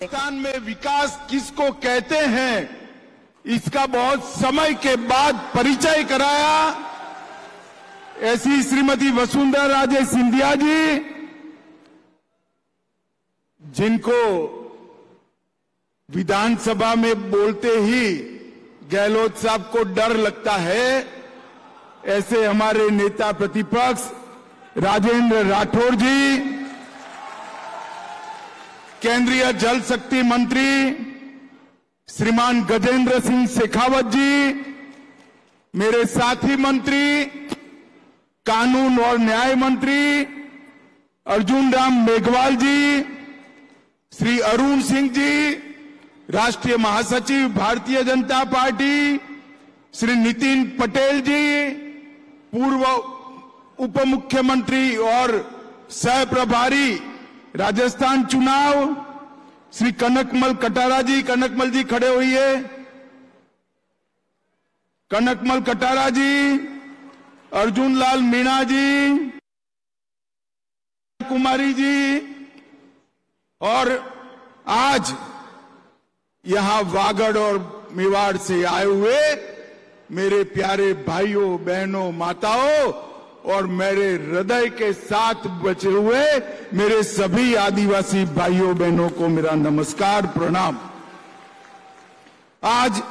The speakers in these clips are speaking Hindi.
राजस्थान में विकास किसको कहते हैं, इसका बहुत समय के बाद परिचय कराया ऐसी श्रीमती वसुंधरा राजे सिंधिया जी, जिनको विधानसभा में बोलते ही गहलोत साहब को डर लगता है, ऐसे हमारे नेता प्रतिपक्ष राजेंद्र राठौर जी, केंद्रीय जल शक्ति मंत्री श्रीमान गजेंद्र सिंह शेखावत जी, मेरे साथी मंत्री कानून और न्याय मंत्री अर्जुन राम मेघवाल जी, श्री अरुण सिंह जी, राष्ट्रीय महासचिव भारतीय जनता पार्टी श्री नितिन पटेल जी, पूर्व उप मुख्यमंत्री और सह प्रभारी राजस्थान चुनाव श्री कनकमल कटारा जी, कनकमल जी खड़े होइए, कनकमल कटारा जी, अर्जुन लाल मीणा जी, कुमारी जी, और आज यहां वागड़ और मेवाड़ से आए हुए मेरे प्यारे भाइयों बहनों माताओं और मेरे हृदय के साथ बचे हुए मेरे सभी आदिवासी भाइयों बहनों को मेरा नमस्कार प्रणाम। आज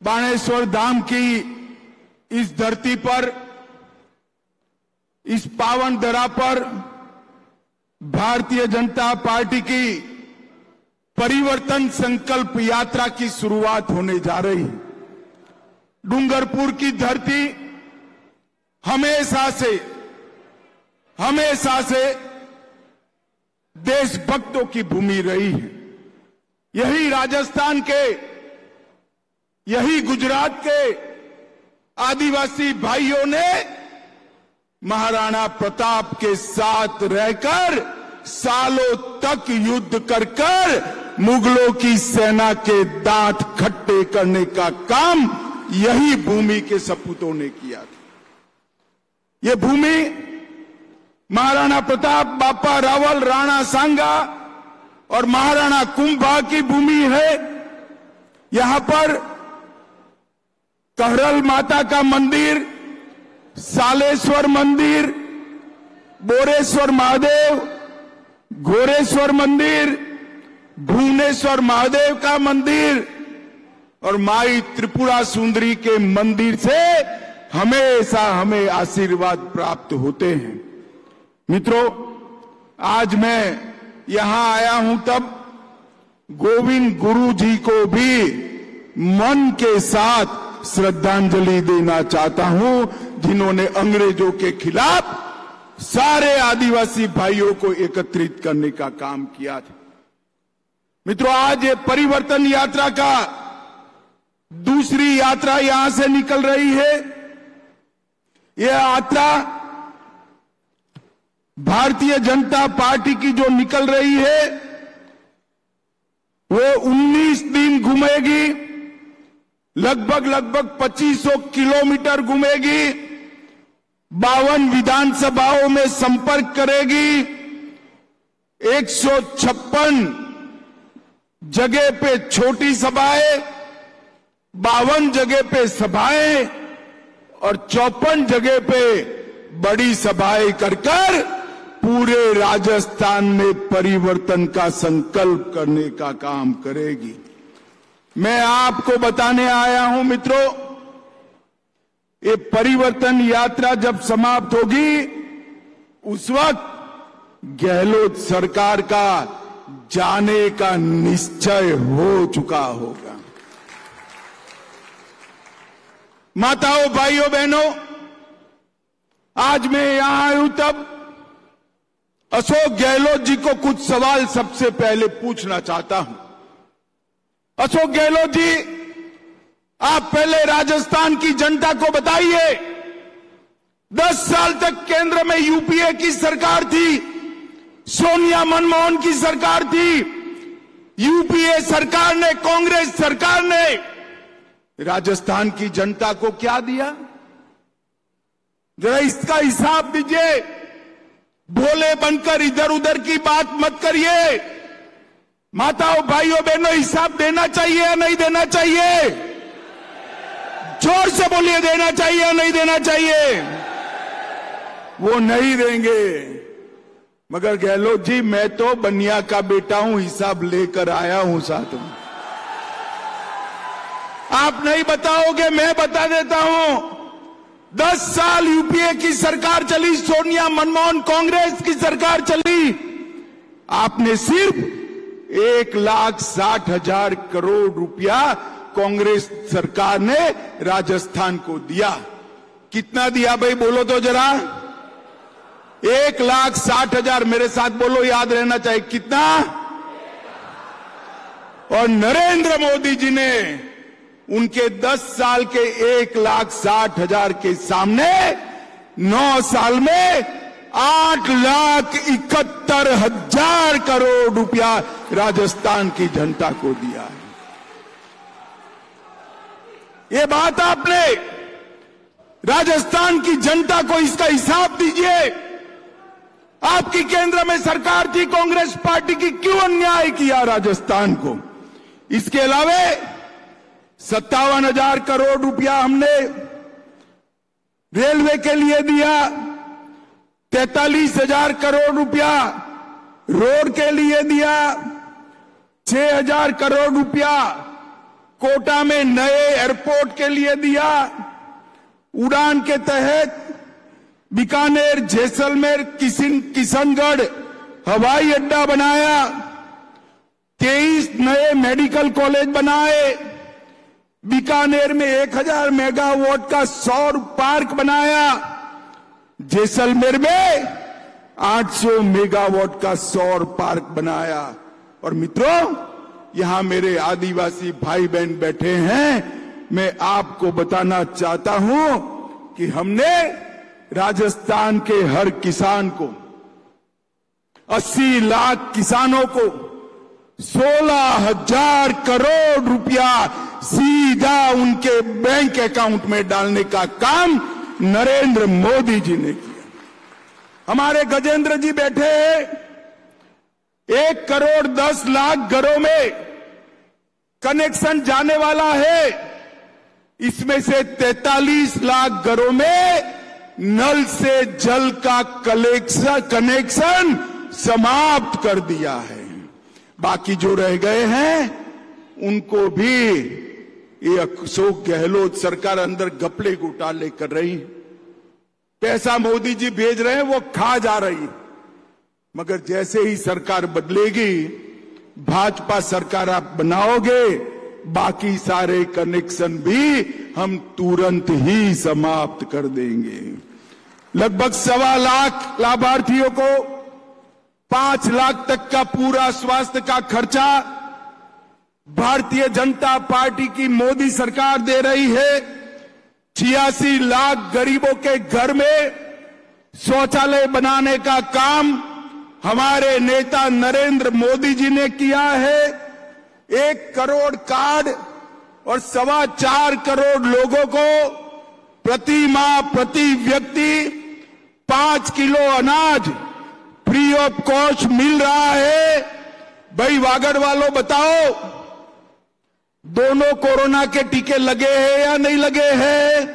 बाणेश्वर धाम की इस धरती पर, इस पावन धरा पर भारतीय जनता पार्टी की परिवर्तन संकल्प यात्रा की शुरुआत होने जा रही है। डूंगरपुर की धरती हमेशा से देशभक्तों की भूमि रही है। यही राजस्थान के, यही गुजरात के आदिवासी भाइयों ने महाराणा प्रताप के साथ रहकर सालों तक युद्ध कर मुगलों की सेना के दांत खट्टे करने का काम यही भूमि के सपूतों ने किया था। ये भूमि महाराणा प्रताप, बापा रावल, राणा सांगा और महाराणा कुंभा की भूमि है। यहां पर कहरल माता का मंदिर, सालेश्वर मंदिर, बोरेश्वर महादेव, घोरेश्वर मंदिर, भुवनेश्वर महादेव का मंदिर और माई त्रिपुरा सुंदरी के मंदिर से हमेशा हमें आशीर्वाद प्राप्त होते हैं। मित्रों, आज मैं यहां आया हूं तब गोविंद गुरु जी को भी मन के साथ श्रद्धांजलि देना चाहता हूं, जिन्होंने अंग्रेजों के खिलाफ सारे आदिवासी भाइयों को एकत्रित करने का काम किया था। मित्रों, आज ये परिवर्तन यात्रा का दूसरी यात्रा यहां से निकल रही है। यह यात्रा भारतीय जनता पार्टी की जो निकल रही है वो 19 दिन घूमेगी, लगभग 2500 किलोमीटर घूमेगी, 52 विधानसभाओं में संपर्क करेगी, 156 जगह पे छोटी सभाएं, 52 जगह पे सभाएं और 54 जगह पे बड़ी सभाएं कर पूरे राजस्थान में परिवर्तन का संकल्प करने का काम करेगी। मैं आपको बताने आया हूं मित्रों, ये परिवर्तन यात्रा जब समाप्त होगी उस वक्त गहलोत सरकार का जाने का निश्चय हो चुका होगा। माताओं, भाइयों, बहनों, आज मैं यहां आया हूं तब अशोक गहलोत जी को कुछ सवाल सबसे पहले पूछना चाहता हूं। अशोक गहलोत जी, आप पहले राजस्थान की जनता को बताइए, 10 साल तक केंद्र में यूपीए की सरकार थी, सोनिया मनमोहन की सरकार थी, यूपीए सरकार ने, कांग्रेस सरकार ने राजस्थान की जनता को क्या दिया? जरा इसका हिसाब दीजिए। भोले बनकर इधर उधर की बात मत करिए। माताओं, भाइयों, बहनों, हिसाब देना चाहिए या नहीं देना चाहिए? जोर से बोलिए, देना चाहिए या नहीं देना चाहिए? वो नहीं देंगे। मगर गहलोत जी, मैं तो बनिया का बेटा हूं, हिसाब लेकर आया हूं साथ में। आप नहीं बताओगे, मैं बता देता हूं। 10 साल यूपीए की सरकार चली, सोनिया, मनमोहन, कांग्रेस की सरकार चली। आपने सिर्फ 1,60,000 करोड़ रुपया कांग्रेस सरकार ने राजस्थान को दिया। कितना दिया भाई, बोलो तो जरा। 1,60,000, मेरे साथ बोलो, याद रहना चाहिए, कितना? और नरेंद्र मोदी जी ने उनके 10 साल के 1,60,000 के सामने 9 साल में 8,71,000 करोड़ रुपया राजस्थान की जनता को दिया है। ये बात आपने राजस्थान की जनता को इसका हिसाब दीजिए। आपकी केंद्र में सरकार थी कांग्रेस पार्टी की, क्यों अन्याय किया राजस्थान को? इसके अलावा 57,000 करोड़ रुपया हमने रेलवे के लिए दिया, 43,000 करोड़ रुपया रोड के लिए दिया, 6,000 करोड़ रुपया कोटा में नए एयरपोर्ट के लिए दिया, उड़ान के तहत बीकानेर, जैसलमेर, किशनगढ़ हवाई अड्डा बनाया, 23 नए मेडिकल कॉलेज बनाए, बीकानेर में 1,000 मेगावाट का सौर पार्क बनाया, जैसलमेर में 800 मेगावाट का सौर पार्क बनाया। और मित्रों, यहां मेरे आदिवासी भाई बहन बैठे हैं, मैं आपको बताना चाहता हूं कि हमने राजस्थान के हर किसान को, 80 लाख किसानों को 16,000 करोड़ रुपया सीधा उनके बैंक अकाउंट में डालने का काम नरेंद्र मोदी जी ने किया। हमारे गजेंद्र जी बैठे हैं, 1,10,00,000 घरों में कनेक्शन जाने वाला है। इसमें से 43 लाख घरों में नल से जल का कनेक्शन समाप्त कर दिया है। बाकी जो रह गए हैं उनको भी ये अशोक गहलोत सरकार अंदर घपले घोटाले कर रही। पैसा मोदी जी भेज रहे हैं, वो खा जा रही। मगर जैसे ही सरकार बदलेगी, भाजपा सरकार आप बनाओगे, बाकी सारे कनेक्शन भी हम तुरंत ही समाप्त कर देंगे। लगभग 1.25 लाख लाभार्थियों को 5 लाख तक का पूरा स्वास्थ्य का खर्चा भारतीय जनता पार्टी की मोदी सरकार दे रही है। 86 लाख गरीबों के घर में शौचालय बनाने का काम हमारे नेता नरेंद्र मोदी जी ने किया है। 1 करोड़ कार्ड और 4.25 करोड़ लोगों को प्रति माह प्रति व्यक्ति 5 किलो अनाज फ्री ऑफ कॉस्ट मिल रहा है। भाई वागड़ वालों, बताओ, दोनों कोरोना के टीके लगे हैं या नहीं लगे हैं?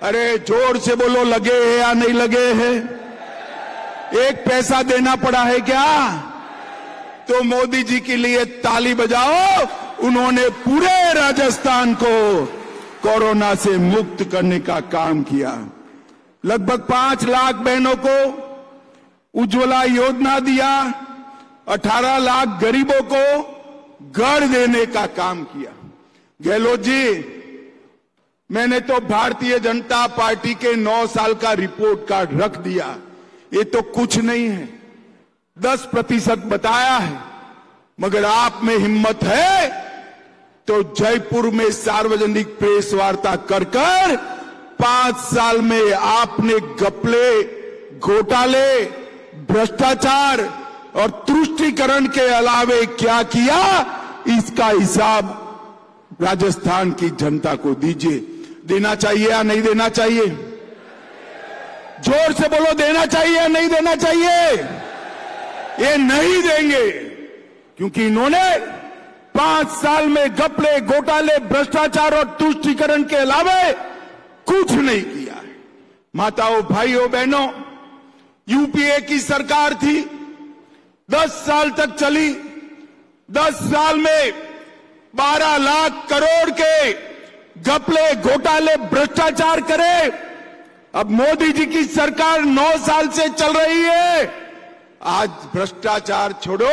अरे जोर से बोलो, लगे हैं या नहीं लगे हैं? एक पैसा देना पड़ा है क्या? तो मोदी जी के लिए ताली बजाओ। उन्होंने पूरे राजस्थान को कोरोना से मुक्त करने का काम किया। लगभग 5 लाख बहनों को उज्ज्वला योजना दिया, 18 लाख गरीबों को घर देने का काम किया। गहलोत जी, मैंने तो भारतीय जनता पार्टी के 9 साल का रिपोर्ट कार्ड रख दिया। ये तो कुछ नहीं है, 10% बताया है। मगर आप में हिम्मत है तो जयपुर में सार्वजनिक प्रेस वार्ता कर 5 साल में आपने घपले, घोटाले, भ्रष्टाचार और तुष्टीकरण के अलावे क्या किया, इसका हिसाब राजस्थान की जनता को दीजिए। देना चाहिए या नहीं देना चाहिए? जोर से बोलो, देना चाहिए या नहीं देना चाहिए? ये नहीं देंगे, क्योंकि इन्होंने 5 साल में घपले, घोटाले, भ्रष्टाचार और तुष्टीकरण के अलावा कुछ नहीं किया है। माताओं, भाइयों, बहनों, यूपीए की सरकार थी, 10 साल तक चली। 10 साल में 12 लाख करोड़ के घपले, घोटाले, भ्रष्टाचार करे। अब मोदी जी की सरकार 9 साल से चल रही है। आज भ्रष्टाचार छोड़ो,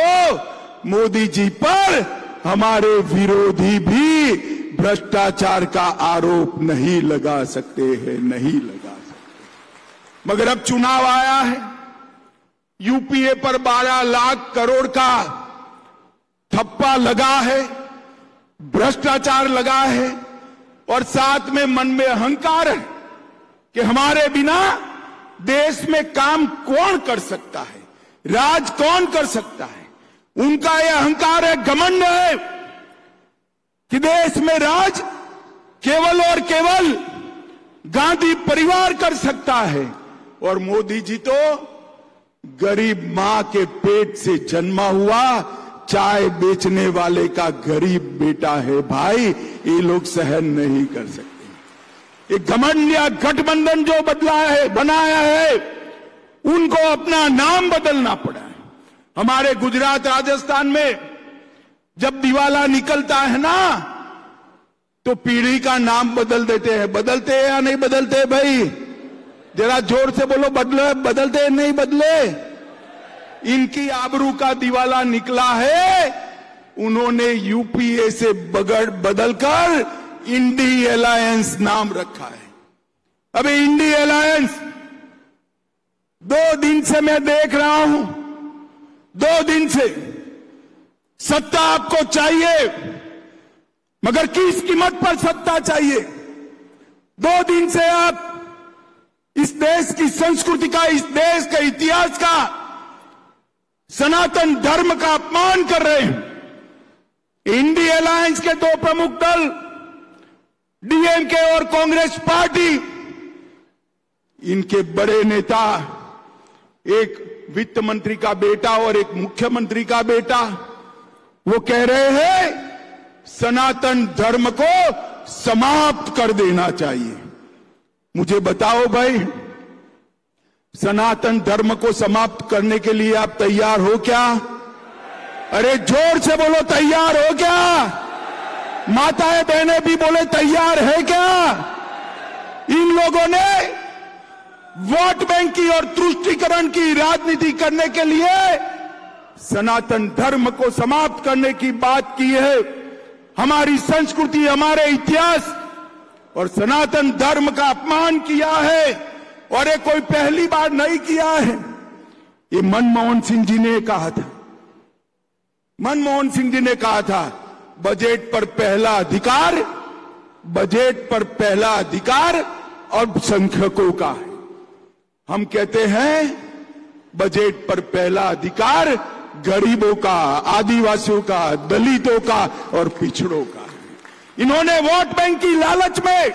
मोदी जी पर हमारे विरोधी भी भ्रष्टाचार का आरोप नहीं लगा सकते हैं, नहीं लगा सकते। मगर अब चुनाव आया है, यूपीए पर 12 लाख करोड़ का ठप्पा लगा है, भ्रष्टाचार लगा है, और साथ में मन में अहंकार है कि हमारे बिना देश में काम कौन कर सकता है, राज कौन कर सकता है। उनका यह अहंकार है, घमंड है कि देश में राज केवल और केवल गांधी परिवार कर सकता है, और मोदी जी तो गरीब मां के पेट से जन्मा हुआ चाय बेचने वाले का गरीब बेटा है। भाई, ये लोग सहन नहीं कर सकते। ये घमंड या गठबंधन जो बनाया है, उनको अपना नाम बदलना पड़ा है। हमारे गुजरात, राजस्थान में जब दिवाला निकलता है ना, तो पीढ़ी का नाम बदल देते हैं। बदलते हैं या नहीं बदलते भाई? जरा जोर से बोलो, बदलते हैं नहीं बदले? इनकी आबरू का दिवाला निकला है, उन्होंने यूपीए से बदलकर इंडी अलायंस नाम रखा है। अबे इंडी अलायंस 2 दिन से मैं देख रहा हूं, 2 दिन से सत्ता आपको चाहिए, मगर किस कीमत पर सत्ता चाहिए? 2 दिन से आप इस देश की संस्कृति का, इस देश के इतिहास का, सनातन धर्म का अपमान कर रहे हैं। इंडी अलायंस के 2 प्रमुख दल, डीएमके और कांग्रेस पार्टी, इनके बड़े नेता, एक वित्त मंत्री का बेटा और एक मुख्यमंत्री का बेटा, वो कह रहे हैं सनातन धर्म को समाप्त कर देना चाहिए। मुझे बताओ भाई, सनातन धर्म को समाप्त करने के लिए आप तैयार हो क्या? अरे जोर से बोलो, तैयार हो क्या? माताएं बहनें भी बोले, तैयार है क्या? इन लोगों ने वोट बैंक की और तुष्टीकरण की राजनीति करने के लिए सनातन धर्म को समाप्त करने की बात की है। हमारी संस्कृति, हमारे इतिहास और सनातन धर्म का अपमान किया है, और ये कोई पहली बार नहीं किया है। ये मनमोहन सिंह जी ने कहा था, मनमोहन सिंह जी ने कहा था, बजट पर पहला अधिकार, बजट पर पहला अधिकार अल्पसंख्यकों का है। हम कहते हैं बजट पर पहला अधिकार गरीबों का, आदिवासियों का, दलितों का और पिछड़ों का। इन्होंने वोट बैंक की लालच में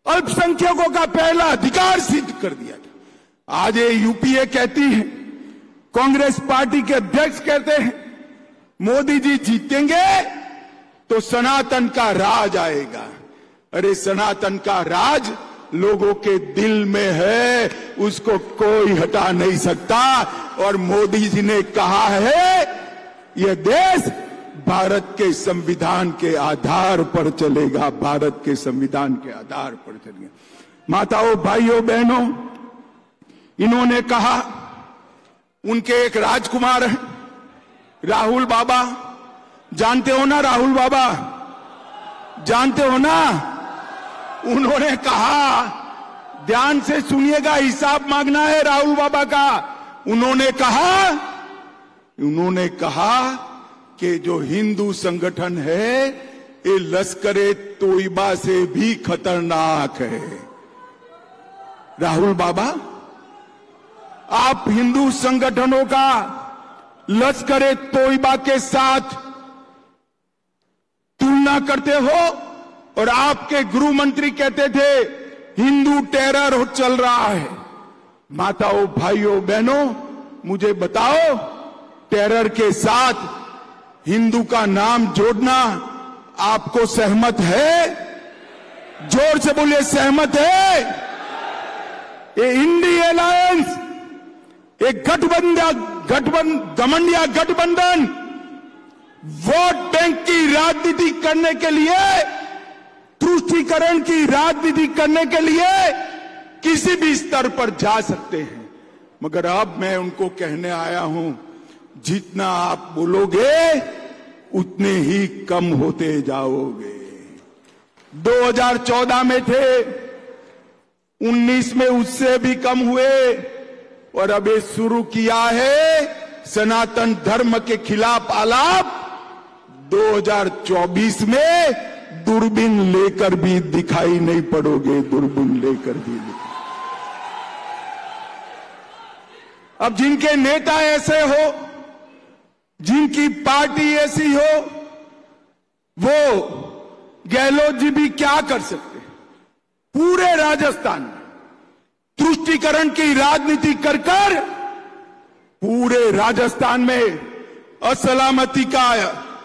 अल्पसंख्यकों का पहला अधिकार सिद्ध कर दिया था। आज ये यूपीए कहती है, कांग्रेस पार्टी के अध्यक्ष कहते हैं, मोदी जी जीतेंगे तो सनातन का राज आएगा। अरे सनातन का राज लोगों के दिल में है, उसको कोई हटा नहीं सकता। और मोदी जी ने कहा है, यह देश भारत के संविधान के आधार पर चलेगा, भारत के संविधान के आधार पर चलेगा। माताओं, भाइयों, बहनों, इन्होंने कहा, उनके एक राजकुमार हैं, राहुल बाबा, जानते हो ना राहुल बाबा, जानते हो ना? उन्होंने कहा, ध्यान से सुनिएगा, हिसाब मांगना है राहुल बाबा का। उन्होंने कहा कि जो हिंदू संगठन है, ये लश्कर-ए तोयबा से भी खतरनाक है। राहुल बाबा, आप हिंदू संगठनों का लश्कर-ए तोयबा के साथ तुलना करते हो, और आपके गृह मंत्री कहते थे हिंदू टेरर चल रहा है। माताओं, भाइयों, बहनों, मुझे बताओ, टेरर के साथ हिंदू का नाम जोड़ना आपको सहमत है? जोर से बोलिए, सहमत है? ये इंडी अलायंस, एक गठबंधन गठबंधन वोट बैंक की राजनीति करने के लिए, तुष्टीकरण की राजनीति करने के लिए किसी भी स्तर पर जा सकते हैं। मगर अब मैं उनको कहने आया हूं, जितना आप बोलोगे उतने ही कम होते जाओगे। 2014 में थे, 19 में उससे भी कम हुए, और अब ये शुरू किया है सनातन धर्म के खिलाफ आलाप। 2024 में दूरबीन लेकर भी दिखाई नहीं पड़ोगे, दूरबीन लेकर भी अब जिनके नेता ऐसे हो, जिनकी पार्टी ऐसी हो, वो गहलोत जी भी क्या कर सकते? पूरे राजस्थान में तुष्टीकरण की राजनीति कर कर पूरे राजस्थान में असलामती का,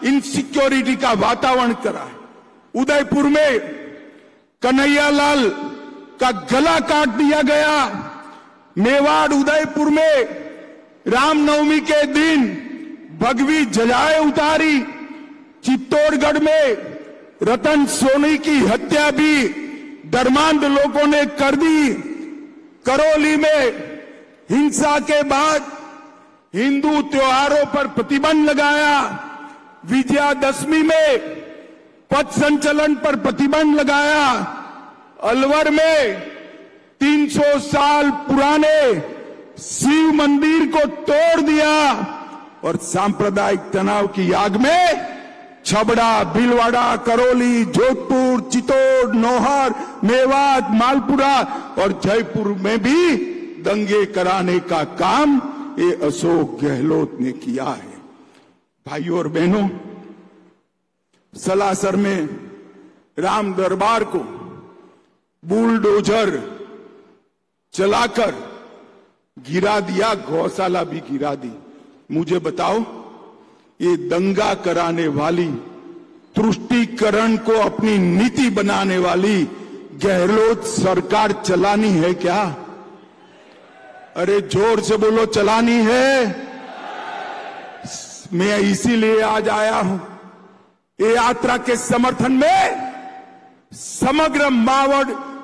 इनसिक्योरिटी का वातावरण करा है। उदयपुर में कन्हैयालाल का गला काट दिया गया। मेवाड़ उदयपुर में रामनवमी के दिन भगवी ध्वजाएं उतारी। चित्तौड़गढ़ में रतन सोनी की हत्या भी धर्मांध लोगों ने कर दी। करौली में हिंसा के बाद हिंदू त्योहारों पर प्रतिबंध लगाया। विजयादशमी में पथ संचलन पर प्रतिबंध लगाया। अलवर में 300 साल पुराने शिव मंदिर को तोड़ दिया और सांप्रदायिक तनाव की आग में छबड़ा, भीलवाड़ा, करौली, जोधपुर, चित्तौड़, नौहर, मेवात, मालपुरा और जयपुर में भी दंगे कराने का काम ये अशोक गहलोत ने किया है। भाइयों और बहनों, सलासर में राम दरबार को बुलडोजर चलाकर गिरा दिया, गौशाला भी गिरा दी। मुझे बताओ, ये दंगा कराने वाली, तुष्टीकरण को अपनी नीति बनाने वाली गहलोत सरकार चलानी है क्या? अरे जोर से बोलो, चलानी है? मैं इसीलिए आज आया हूं ये यात्रा के समर्थन में। समग्र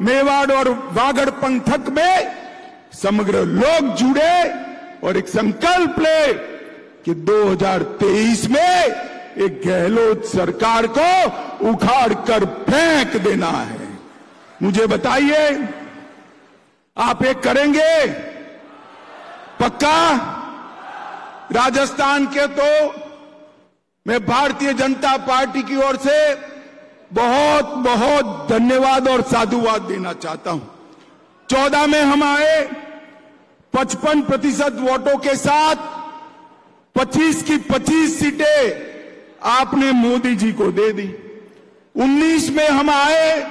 मेवाड़ और वागड़ पंथक में समग्र लोग जुड़े और एक संकल्प ले कि 2023 में एक गहलोत सरकार को उखाड़ कर फेंक देना है। मुझे बताइए, आप ये करेंगे? पक्का? राजस्थान के तो मैं भारतीय जनता पार्टी की ओर से बहुत बहुत धन्यवाद और साधुवाद देना चाहता हूं। 14 में हम आए 55% वोटों के साथ, 25 की 25 सीटें आपने मोदी जी को दे दी। 19 में हम आए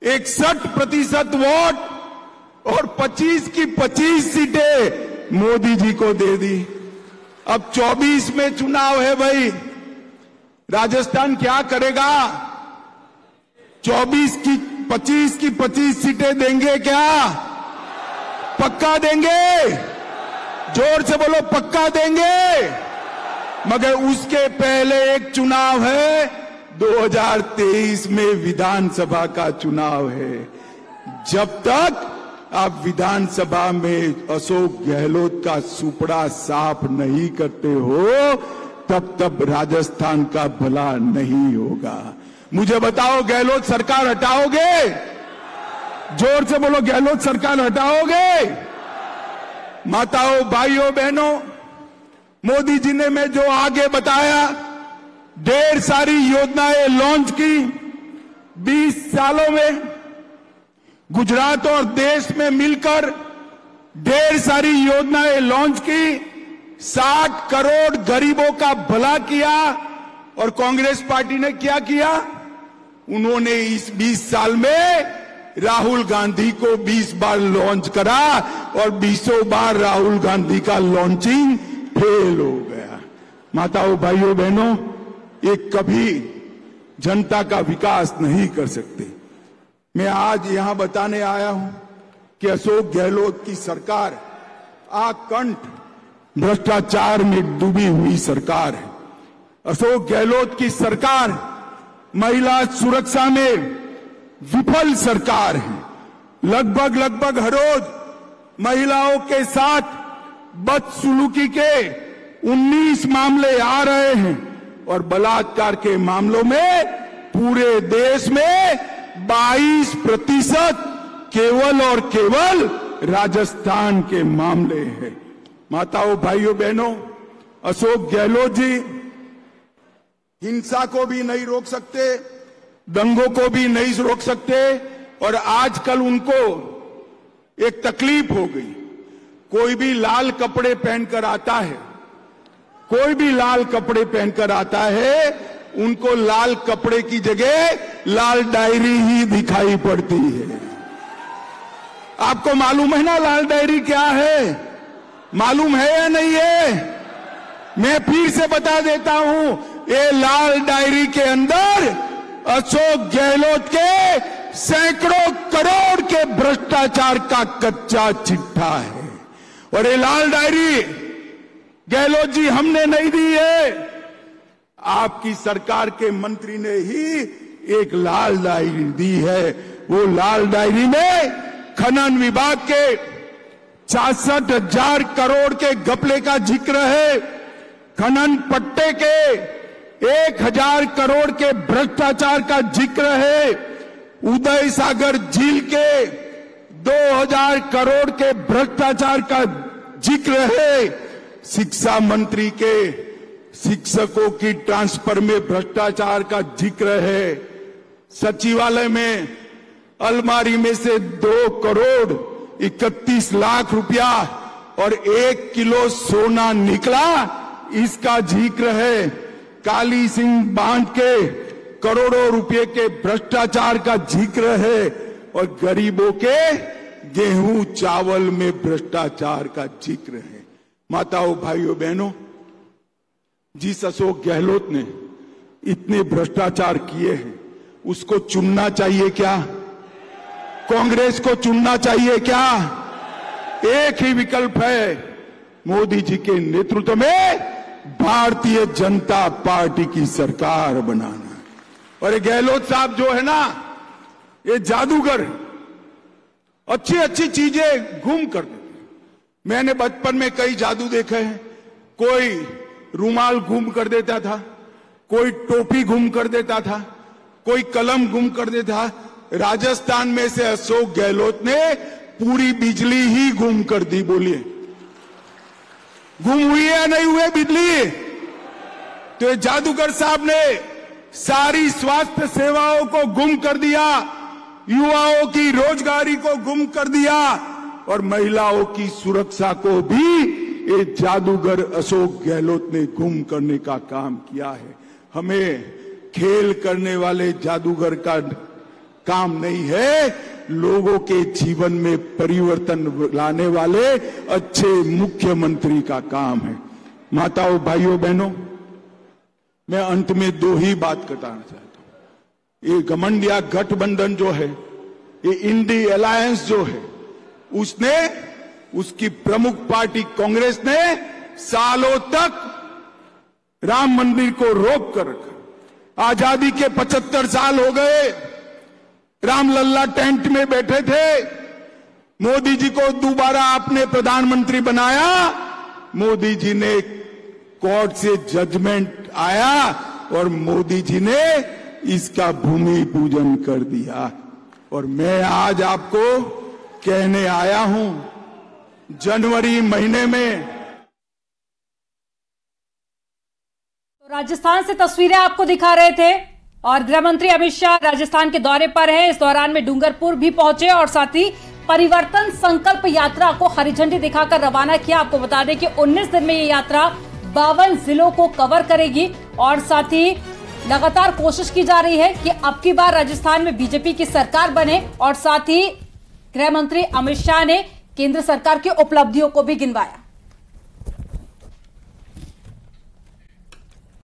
61% वोट और 25 की 25 सीटें मोदी जी को दे दी। अब 24 में चुनाव है भाई, राजस्थान क्या करेगा? 25 की 25 सीटें देंगे क्या? पक्का देंगे? जोर से बोलो, पक्का देंगे? मगर उसके पहले एक चुनाव है, 2023 में विधानसभा का चुनाव है। जब तक आप विधानसभा में अशोक गहलोत का सुपड़ा साफ नहीं करते हो, तब राजस्थान का भला नहीं होगा। मुझे बताओ, गहलोत सरकार हटाओगे? जोर से बोलो, गहलोत सरकार हटाओगे? माताओं, भाइयों, बहनों, मोदी जी ने मैं जो आगे बताया, ढेर सारी योजनाएं लॉन्च की। 20 सालों में गुजरात और देश में मिलकर ढेर सारी योजनाएं लॉन्च की। 60 करोड़ गरीबों का भला किया। और कांग्रेस पार्टी ने क्या किया? उन्होंने इस 20 साल में राहुल गांधी को 20 बार लॉन्च करा और 20 बार राहुल गांधी का लॉन्चिंग फेल हो गया। माताओं, भाइयों, बहनों, ये कभी जनता का विकास नहीं कर सकते। मैं आज यहां बताने आया हूं कि अशोक गहलोत की सरकार आकंठ भ्रष्टाचार में डूबी हुई सरकार है। अशोक गहलोत की सरकार महिला सुरक्षा में विफल सरकार है। लगभग हर रोज महिलाओं के साथ बदसलूकी के 19 मामले आ रहे हैं और बलात्कार के मामलों में पूरे देश में 22% केवल और केवल राजस्थान के मामले हैं। माताओं, भाइयों, बहनों, अशोक गहलोत जी हिंसा को भी नहीं रोक सकते, दंगों को भी नहीं रोक सकते और आजकल उनको एक तकलीफ हो गई। कोई भी लाल कपड़े पहनकर आता है, कोई भी लाल कपड़े पहनकर आता है, उनको लाल कपड़े की जगह लाल डायरी ही दिखाई पड़ती है। आपको मालूम है ना लाल डायरी क्या है? मालूम है या नहीं है? मैं फिर से बता देता हूं, ये लाल डायरी के अंदर अशोक गहलोत के सैकड़ों करोड़ के भ्रष्टाचार का कच्चा चिट्ठा है। और ये लाल डायरी गहलोत जी हमने नहीं दी है, आपकी सरकार के मंत्री ने ही एक लाल डायरी दी है। वो लाल डायरी में खनन विभाग के 66,000 करोड़ के घपले का जिक्र है, खनन पट्टे के 1,000 करोड़ के भ्रष्टाचार का जिक्र है, उदय सागर झील के 2,000 करोड़ के भ्रष्टाचार का जिक्र है, शिक्षा मंत्री के शिक्षकों की ट्रांसफर में भ्रष्टाचार का जिक्र है, सचिवालय में अलमारी में से 2 करोड़ 31 लाख रुपया और 1 किलो सोना निकला, इसका जिक्र है, काली सिंह बांध के करोड़ों रुपए के भ्रष्टाचार का जिक्र है और गरीबों के गेहूं चावल में भ्रष्टाचार का जिक्र है। माताओं, भाइयों, बहनों, जिस अशोक गहलोत ने इतने भ्रष्टाचार किए हैं उसको चुनना चाहिए क्या? कांग्रेस को चुनना चाहिए क्या? एक ही विकल्प है, मोदी जी के नेतृत्व में भारतीय जनता पार्टी की सरकार बनाना। और ये गहलोत साहब जो है ना, ये जादूगर अच्छी अच्छी चीजें गुम कर देते। मैंने बचपन में कई जादू देखे हैं। कोई रुमाल गुम कर देता था, कोई टोपी गुम कर देता था, कोई कलम गुम कर देता। राजस्थान में से अशोक गहलोत ने पूरी बिजली ही गुम कर दी। बोलिए, गुम हुई है या नहीं हुई बिजली? तो ये जादूगर साहब ने सारी स्वास्थ्य सेवाओं को गुम कर दिया, युवाओं की रोजगारी को गुम कर दिया और महिलाओं की सुरक्षा को भी ये जादूगर अशोक गहलोत ने गुम करने का काम किया है। हमें खेल करने वाले जादूगर का काम नहीं है, लोगों के जीवन में परिवर्तन लाने वाले अच्छे मुख्यमंत्री का काम है। माताओं, भाइयों, बहनों, मैं अंत में 2 ही बात बताना चाहता हूं। ये घमंडिया गठबंधन जो है, ये इंडी अलायंस जो है, उसने, उसकी प्रमुख पार्टी कांग्रेस ने सालों तक राम मंदिर को रोक कर रखा। आजादी के 75 साल हो गए, रामलल्ला टेंट में बैठे थे। मोदी जी को दोबारा आपने प्रधानमंत्री बनाया, मोदी जी ने कोर्ट से जजमेंट आया और मोदी जी ने इसका भूमि पूजन कर दिया। और मैं आज आपको कहने आया हूं, जनवरी महीने में। तो राजस्थान से तस्वीरें आपको दिखा रहे थे और गृह मंत्री अमित शाह राजस्थान के दौरे पर हैं। इस दौरान में डूंगरपुर भी पहुंचे और साथ ही परिवर्तन संकल्प यात्रा को हरी झंडी दिखाकर रवाना किया। आपको बता दें कि 19 दिन में ये यात्रा 52 जिलों को कवर करेगी और साथ ही लगातार कोशिश की जा रही है कि अब की बार राजस्थान में बीजेपी की सरकार बने और साथ ही गृह मंत्री अमित शाह ने केंद्र सरकार की उपलब्धियों को भी गिनवाया।